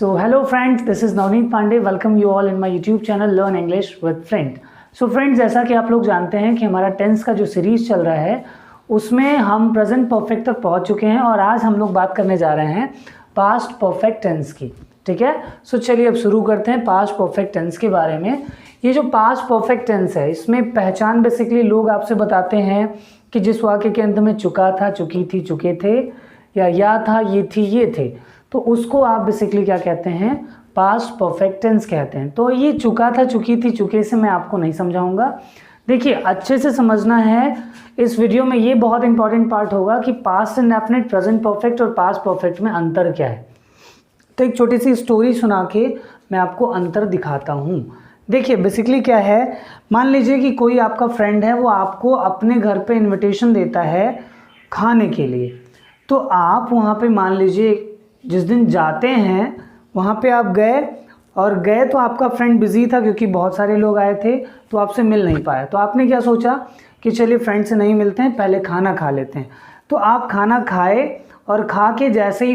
So hello friends, this is Navneet Pandey. Welcome you all in my YouTube channel Learn English with Friend. So friends, जैसा कि आप लोग जानते हैं कि हमारा टेंस का जो सीरीज चल रहा है उसमें हम प्रेजेंट परफेक्ट तक पहुंच चुके हैं और आज हम लोग बात करने जा रहे हैं पास्ट परफेक्ट टेंस की। ठीक है, सो चलिए अब शुरू करते हैं पास्ट परफेक्ट टेंस के बारे में। ये जो पास्ट परफेक्ट टेंस है इसमें पहचान बेसिकली लोग आपसे बताते हैं कि जिस वाक्य के अंत में चुका था, चुकी थी, चुके थे, या था, ये थी, ये थे, तो उसको आप बेसिकली क्या कहते हैं, पास्ट परफेक्ट टेंस कहते हैं। तो ये चुका था, चुकी थी, चुके से मैं आपको नहीं समझाऊंगा। देखिए अच्छे से समझना है इस वीडियो में, ये बहुत इंपॉर्टेंट पार्ट होगा कि पास्ट इंडेफिनिट, प्रेजेंट परफेक्ट और पास्ट परफेक्ट में अंतर क्या है। तो एक छोटी सी स्टोरी सुना के मैं आपको अंतर दिखाता हूँ। देखिए बेसिकली क्या है, मान लीजिए कि कोई आपका फ्रेंड है, वो आपको अपने घर पे इनविटेशन देता है खाने के लिए। तो आप वहाँ पे मान लीजिए जिस दिन जाते हैं वहाँ पे आप गए तो आपका फ्रेंड बिज़ी था क्योंकि बहुत सारे लोग आए थे तो आपसे मिल नहीं पाया। तो आपने क्या सोचा कि चलिए फ्रेंड से नहीं मिलते हैं, पहले खाना खा लेते हैं। तो आप खाना खाए और खा के जैसे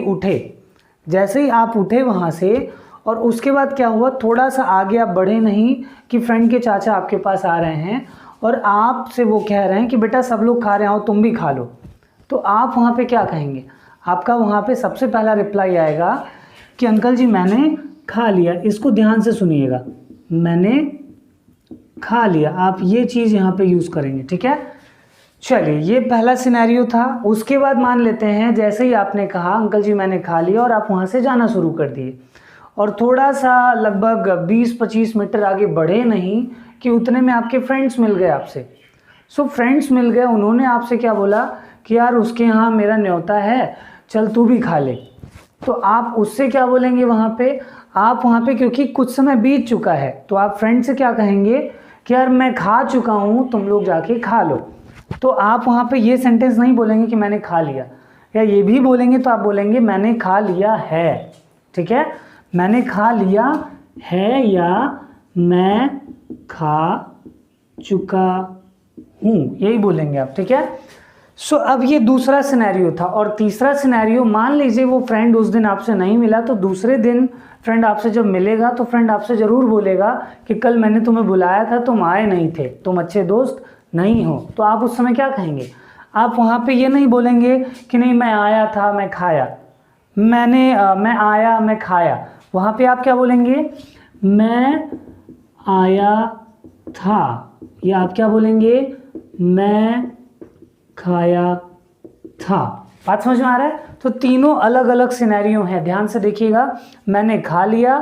ही आप उठे वहाँ से, और उसके बाद क्या हुआ, थोड़ा सा आगे आप बढ़े नहीं कि फ्रेंड के चाचा आपके पास आ रहे हैं और आपसे वो कह रहे हैं कि बेटा सब लोग खा रहे हो तुम भी खा लो। तो आप वहाँ पे क्या कहेंगे, आपका वहाँ पे सबसे पहला रिप्लाई आएगा कि अंकल जी मैंने खा लिया। इसको ध्यान से सुनिएगा, मैंने खा लिया, आप ये चीज़ यहाँ पे यूज़ करेंगे। ठीक है, चलिए ये पहला सिनेरियो था। उसके बाद मान लेते हैं जैसे ही आपने कहा अंकल जी मैंने खा लिया और आप वहाँ से जाना शुरू कर दिए और थोड़ा सा लगभग 20-25 मीटर आगे बढ़े नहीं कि उतने में आपके फ्रेंड्स मिल गए आपसे। सो फ्रेंड्स मिल गए, उन्होंने आपसे क्या बोला कि यार उसके यहाँ मेरा न्योता है, चल तू भी खा ले। तो आप उससे क्या बोलेंगे वहाँ पे, आप वहाँ पे क्योंकि कुछ समय बीत चुका है तो आप फ्रेंड से क्या कहेंगे कि यार मैं खा चुका हूँ, तुम लोग जाके खा लो। तो आप वहाँ पे ये सेंटेंस नहीं बोलेंगे कि मैंने खा लिया, या ये भी बोलेंगे तो आप बोलेंगे मैंने खा लिया है। ठीक है, मैंने खा लिया है या मैं खा चुका हूँ, यही बोलेंगे आप। ठीक है, सो अब ये दूसरा सिनेरियो था। और तीसरा सिनेरियो, मान लीजिए वो फ्रेंड उस दिन आपसे नहीं मिला तो दूसरे दिन फ्रेंड आपसे जब मिलेगा तो फ्रेंड आपसे ज़रूर बोलेगा कि कल मैंने तुम्हें बुलाया था, तुम आए नहीं थे, तुम अच्छे दोस्त नहीं हो। तो आप उस समय क्या कहेंगे, आप वहाँ पे ये नहीं बोलेंगे कि नहीं मैं आया था मैं खाया, मैं आया मैं खाया। वहाँ पे आप क्या बोलेंगे, मैं आया था, या आप क्या बोलेंगे, मैं खाया था। बात समझ में आ रहा है? तो तीनों अलग अलग सिनेरियो हैं, ध्यान से देखिएगा। मैंने खा लिया,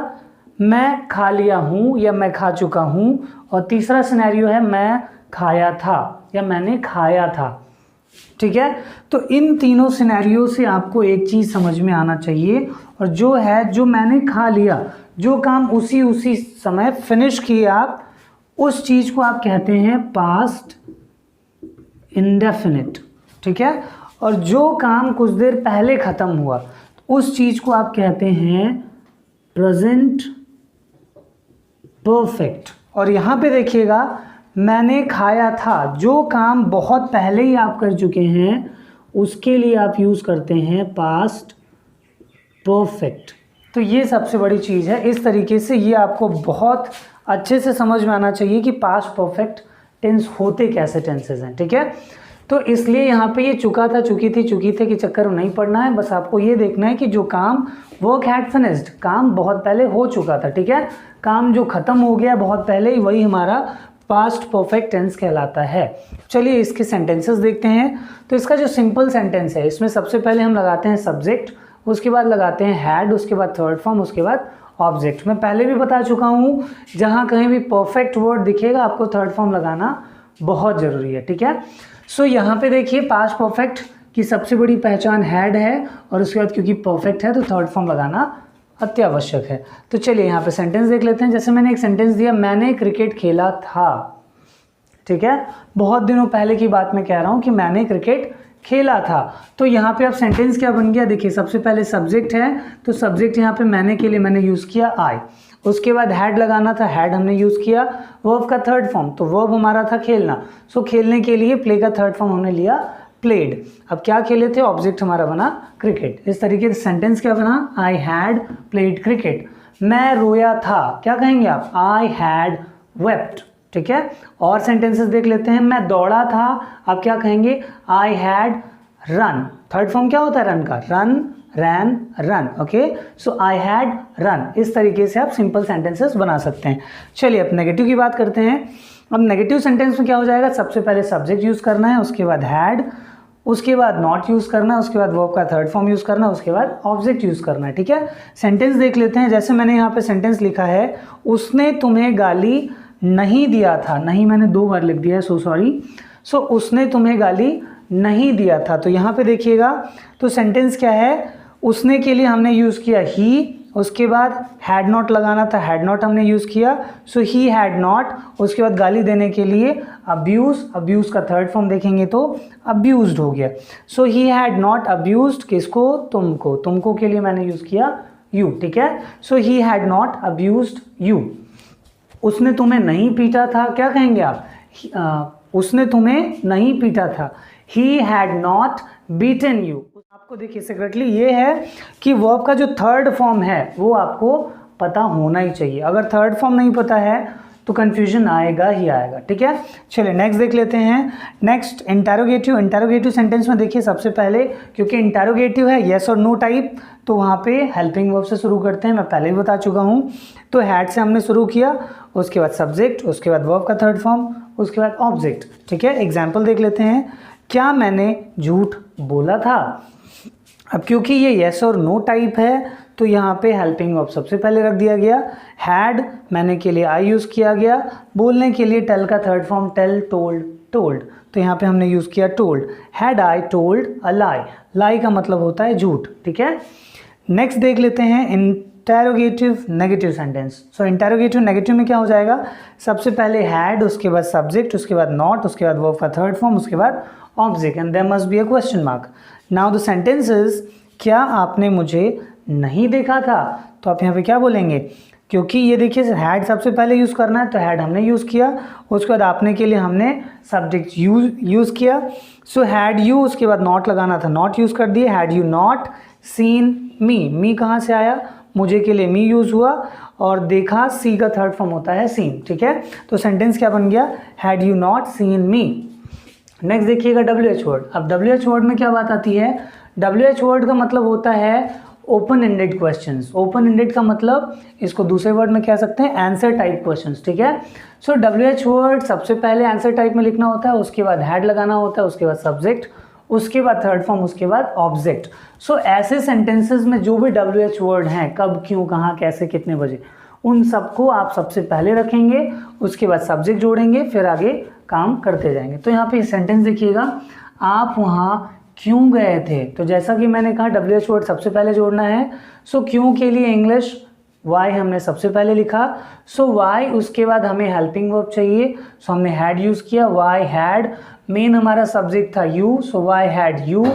मैं खा लिया हूँ या मैं खा चुका हूँ, और तीसरा सिनेरियो है मैं खाया था या मैंने खाया था। ठीक है, तो इन तीनों सिनेरियो से आपको एक चीज़ समझ में आना चाहिए, और जो है जो मैंने खा लिया, जो काम उसी समय फिनिश किए आप, उस चीज़ को आप कहते हैं पास्ट इंडेफिनिट। ठीक है, और जो काम कुछ देर पहले ख़त्म हुआ उस चीज़ को आप कहते हैं प्रेजेंट परफेक्ट। और यहाँ पे देखिएगा मैंने खाया था, जो काम बहुत पहले ही आप कर चुके हैं उसके लिए आप यूज़ करते हैं पास्ट परफेक्ट। तो ये सबसे बड़ी चीज़ है। इस तरीके से ये आपको बहुत अच्छे से समझ में आना चाहिए कि पास्ट परफेक्ट टेंस होते कैसे टेंसेज हैं। ठीक है, तो इसलिए यहाँ पे ये चुका था, चुकी थी, चुकी थे कि चक्कर में नहीं पड़ना है। बस आपको ये देखना है कि जो काम वर्क हैड फिनिश्ड, काम बहुत पहले हो चुका था। ठीक है, काम जो ख़त्म हो गया बहुत पहले ही, वही हमारा पास्ट परफेक्ट टेंस कहलाता है। चलिए इसके सेंटेंसेस देखते हैं। तो इसका जो सिंपल सेंटेंस है इसमें सबसे पहले हम लगाते हैं सब्जेक्ट, उसके बाद लगाते हैं हैड, उसके बाद थर्ड फॉर्म, उसके बाद ऑब्जेक्ट। मैं पहले भी बता चुका हूँ, जहाँ कहीं भी परफेक्ट वर्ड दिखेगा आपको थर्ड फॉर्म लगाना बहुत ज़रूरी है। ठीक है, सो यहाँ पे देखिए पास्ट परफेक्ट की सबसे बड़ी पहचान हैड है, और उसके बाद क्योंकि परफेक्ट है तो थर्ड फॉर्म लगाना अत्यावश्यक है। तो चलिए यहाँ पे सेंटेंस देख लेते हैं। जैसे मैंने एक सेंटेंस दिया, मैंने क्रिकेट खेला था। ठीक है, बहुत दिनों पहले की बात मैं कह रहा हूँ कि मैंने क्रिकेट खेला था। तो यहाँ पे अब सेंटेंस क्या बन गया, देखिए सबसे पहले सब्जेक्ट है, तो सब्जेक्ट यहाँ पे मैंने के लिए मैंने यूज़ किया आई। उसके बाद हैड लगाना था, हैड हमने यूज़ किया। वर्ब का थर्ड फॉर्म, तो वर्ब हमारा था खेलना, सो खेलने के लिए प्ले का थर्ड फॉर्म हमने लिया प्लेड। अब क्या खेले थे, ऑब्जेक्ट हमारा बना क्रिकेट। इस तरीके से सेंटेंस क्या बना, आई हैड प्लेड क्रिकेट। मैं रोया था, क्या कहेंगे आप, आई हैड वेप्ट। ठीक है, और सेंटेंसेस देख लेते हैं। मैं दौड़ा था, आप क्या कहेंगे, I had run. Third form क्या होता है रन का, run, ran, run. Okay, so I had run. इस तरीके से आप सिंपल सेंटेंसेस बना सकते हैं। चलिए अब नेगेटिव की बात करते हैं। अब नेगेटिव सेंटेंस में क्या हो जाएगा, सबसे पहले सब्जेक्ट यूज करना है, उसके बाद हैड, उसके बाद नॉट यूज करना है, उसके बाद वर्ब का थर्ड फॉर्म यूज करना है, उसके बाद ऑब्जेक्ट यूज करना है। ठीक है, सेंटेंस देख लेते हैं। जैसे मैंने यहाँ पे सेंटेंस लिखा है, उसने तुम्हें गाली नहीं दिया था। नहीं मैंने 2 बार लिख दिया है, सो सॉरी। सो उसने तुम्हें गाली नहीं दिया था। तो यहाँ पे देखिएगा, तो सेंटेंस क्या है, उसने के लिए हमने यूज किया ही, उसके बाद हैड नॉट लगाना था, हैड नॉट हमने यूज किया, सो ही हैड नॉट। उसके बाद गाली देने के लिए अब्यूज, अब्यूज का थर्ड फॉर्म देखेंगे तो अब्यूज्ड हो गया। सो ही हैड नॉट अब्यूज्ड किसको, तुमको। तुमको के लिए मैंने यूज किया यू। ठीक है, so he had not abused you. उसने तुम्हें नहीं पीटा था, क्या कहेंगे आप, उसने तुम्हें नहीं पीटा था, ही हैड नॉट बीटन यू। आपको देखिए सेक्रेटली ये है कि वर्ब का जो थर्ड फॉर्म है वो आपको पता होना ही चाहिए। अगर थर्ड फॉर्म नहीं पता है तो कंफ्यूजन आएगा ही आएगा। ठीक है, चलिए नेक्स्ट देख लेते हैं। Next interrogative. इंटरोगेटिव सेंटेंस में देखिए सबसे पहले, क्योंकि इंटरोगेटिव है येस और नो टाइप, तो वहाँ पे हेल्पिंग वर्ब से शुरू करते हैं। मैं पहले ही बता चुका हूँ। तो हैड से हमने शुरू किया, उसके बाद सब्जेक्ट, उसके बाद वर्ब का थर्ड फॉर्म, उसके बाद ऑब्जेक्ट। ठीक है, एग्जाम्पल देख लेते हैं। क्या मैंने झूठ बोला था। अब क्योंकि ये येस और नो टाइप है तो यहाँ पे हेल्पिंग वर्ब सबसे पहले रख दिया गया। हैड मैंने के लिए आई यूज़ किया गया। बोलने के लिए टेल का third form tell, told, told, तो यहाँ पे हमने यूज़ किया told. Had I told a lie. Lie का मतलब होता है झूठ। ठीक है, नेक्स्ट देख लेते हैं इंटरोगेटिव नेगेटिव सेंटेंस। सो इंटरोगेटिव नेगेटिव में क्या हो जाएगा, सबसे पहले हैड, उसके बाद सब्जेक्ट, उसके बाद नॉट, उसके बाद वर्ब का थर्ड फॉर्म, उसके बाद object, and there must be a question mark. Now the sentence is, क्या आपने मुझे नहीं देखा था। तो आप यहाँ पे क्या बोलेंगे, क्योंकि ये देखिए हैड सबसे पहले यूज़ करना है तो हैड हमने यूज़ किया, उसके बाद आपने के लिए हमने सब्जेक्ट यूज़ किया। सो हैड यू, उसके बाद नॉट लगाना था, नॉट यूज़ कर दिए। Had you not seen me, me कहाँ से आया, मुझे के लिए मी यूज़ हुआ, और देखा सी का थर्ड फॉर्म होता है सीन। ठीक है, तो सेंटेंस क्या बन गया, had you not seen me. Next देखिएगा WH वर्ड। अब WH वर्ड में क्या बात आती है, WH वर्ड का मतलब होता है open ended questions. Open ended का मतलब इसको दूसरे वर्ड में कह सकते हैं आंसर टाइप क्वेश्चंस। ठीक है, सो WH वर्ड सबसे पहले आंसर टाइप में लिखना होता है, उसके बाद हैड लगाना होता है, उसके बाद सब्जेक्ट, उसके बाद थर्ड फॉर्म, उसके बाद ऑब्जेक्ट। सो ऐसे सेंटेंसेस में जो भी WH वर्ड हैं, कब, क्यों, कहाँ, कैसे, कितने बजे, उन सबको आप सबसे पहले रखेंगे, उसके बाद सब्जेक्ट जोड़ेंगे, फिर आगे काम करते जाएंगे। तो यहाँ पे सेंटेंस देखिएगा, आप वहाँ क्यों गए थे। तो जैसा कि मैंने कहा WH वर्ड सबसे पहले जोड़ना है। सो क्यों के लिए इंग्लिश वाई हमने सबसे पहले लिखा। सो वाई, उसके बाद हमें हेल्पिंग वर्ब चाहिए, सो हमने हैड यूज़ किया, वाई हैड। मेन हमारा सब्जेक्ट था you, so why had you.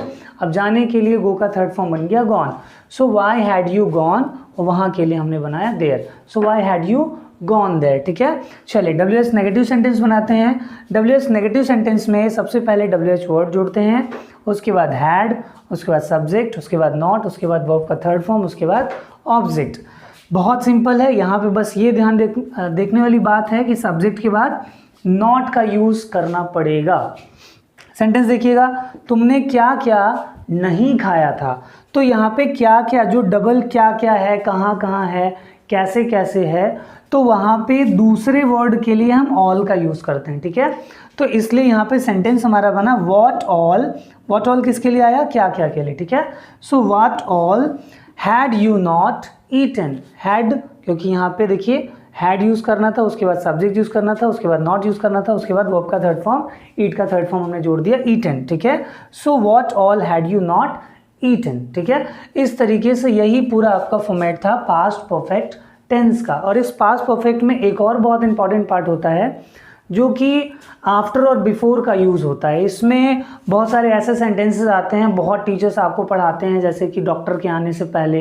अब जाने के लिए गो का थर्ड फॉर्म बन गया gone, so why had you gone, और वहाँ के लिए हमने बनाया there, so why had you gone there. ठीक है, चलिए WH नेगेटिव सेंटेंस बनाते हैं। WH नेगेटिव सेंटेंस में सबसे पहले WH वर्ड जोड़ते हैं, उसके बाद हैड, उसके बाद सब्जेक्ट, उसके बाद नॉट, उसके बाद वर्ब का थर्ड फॉर्म, उसके बाद ऑब्जेक्ट। बहुत सिंपल है। यहाँ पे बस ये ध्यान देखने वाली बात है कि सब्जेक्ट के बाद नॉट का यूज़ करना पड़ेगा। सेंटेंस देखिएगा, तुमने क्या क्या नहीं खाया था। तो यहाँ पे क्या क्या, जो डबल क्या क्या है, कहाँ कहाँ है, कैसे कैसे है, तो वहाँ पे दूसरे वर्ड के लिए हम ऑल का यूज़ करते हैं। ठीक है, तो इसलिए यहाँ पे सेंटेंस हमारा बना व्हाट ऑल। व्हाट ऑल किसके लिए आया, क्या क्या के लिए। ठीक है, so what all had you not eaten. Had, क्योंकि यहाँ पे देखिए हैड यूज़ करना था, उसके बाद सब्जेक्ट यूज़ करना था, उसके बाद नॉट यूज़ करना था, उसके बाद वर्ब का थर्ड फॉर्म, ईट का थर्ड फॉर्म हमने जोड़ दिया ईटन। ठीक है, so what all had you not eaten. ठीक है, इस तरीके से यही पूरा आपका फॉर्मेट था पास्ट परफेक्ट टेंस का। और इस पास्ट परफेक्ट में एक और बहुत इंपॉर्टेंट पार्ट होता है जो कि आफ्टर और बिफोर का यूज़ होता है। इसमें बहुत सारे ऐसे सेंटेंसेस आते हैं, बहुत टीचर्स आपको पढ़ाते हैं, जैसे कि डॉक्टर के आने से पहले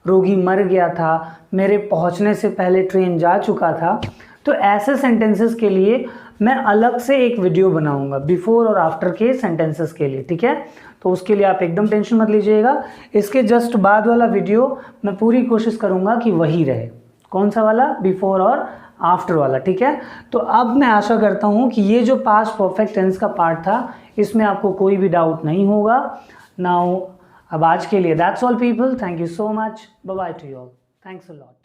रोगी मर गया था, मेरे पहुंचने से पहले ट्रेन जा चुका था। तो ऐसे सेंटेंसेस के लिए मैं अलग से एक वीडियो बनाऊंगा बिफोर और आफ्टर के सेंटेंसेस के लिए, ठीक है। तो उसके लिए आप एकदम टेंशन मत लीजिएगा। इसके जस्ट बाद वाला वीडियो मैं पूरी कोशिश करूंगा कि वही रहे। कौन सा वाला? बिफोर और आफ्टर वाला, ठीक है। तो अब मैं आशा करता हूँ कि ये जो पास्ट परफेक्ट टेंस का पार्ट था इसमें आपको कोई भी डाउट नहीं होगा। नाउ अब आज के लिए that's all people, thank you so much, bye bye to you all, thanks a lot.